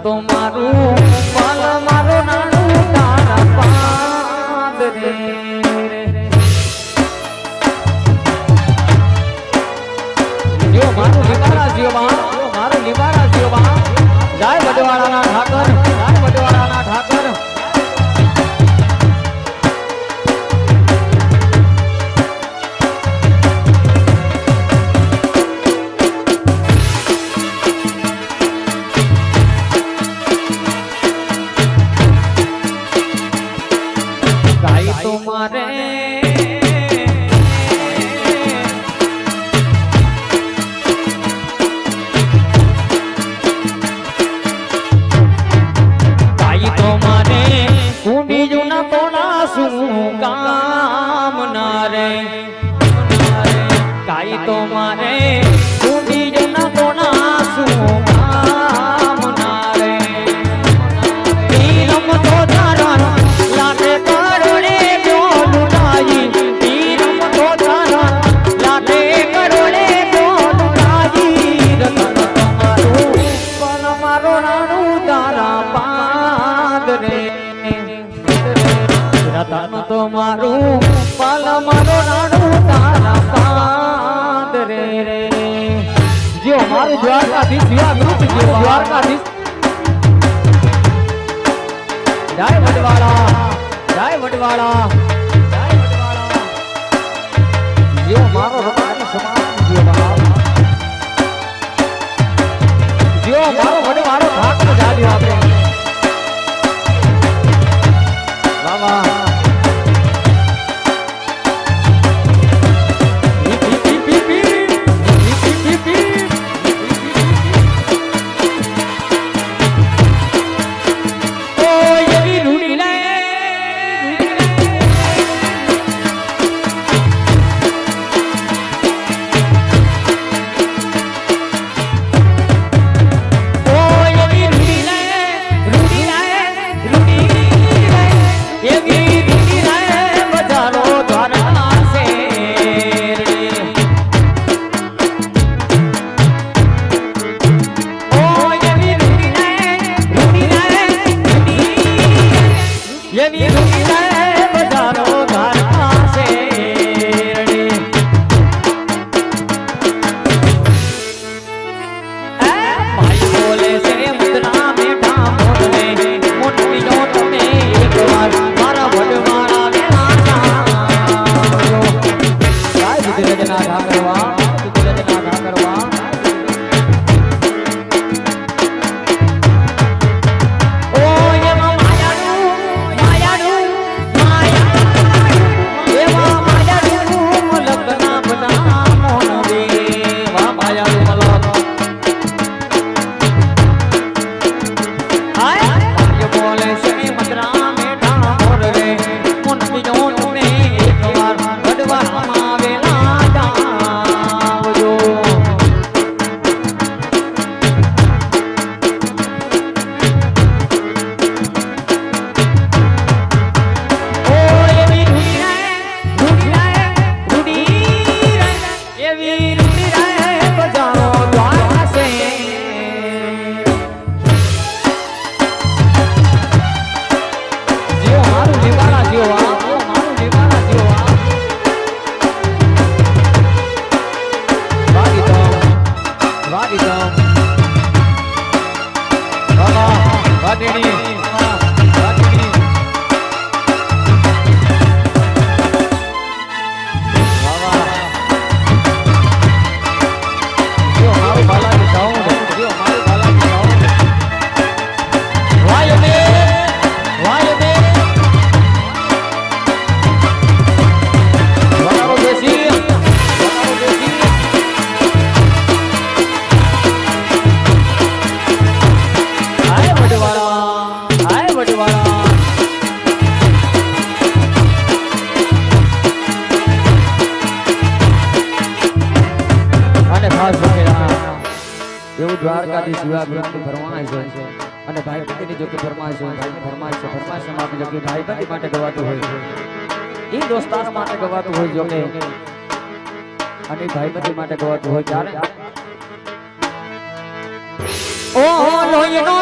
તો મારું પાલ મારો નાનું તારા પાદ રે જીઓ મારું લીબાડા જીઓ મારું લીબાડા જીઓ જય વડવાળાના ઠાકર જય વડવાળાના ઠાકર તો મારું પાલ મારો નાનું તારા પાદ રે જો મારું દ્વારકાધીશ દ્વારકાધીશ જય વડવાળા જય વડવાળા જો મારો રબારી સમાન જો મારો વડવાળો ઠાકર જાડ્યો આપણે બાબા એવું દ્વારકાધીશ વિવાહ ગ્રંથની ફરમાઈશ છે અને ભાઈ પતિની જો કે ફરમાઈશ હોય ભાઈની ફરમાઈશ છે ફરમાઈશ માટે જો કે ભાઈ પતિ માટે ગવાતું હોય છે એ દોસ્તાર માટે ગવાતું હોય જો કે અને ભાઈ પતિ માટે ગવાતું હોય ત્યારે ઓ લોહીનો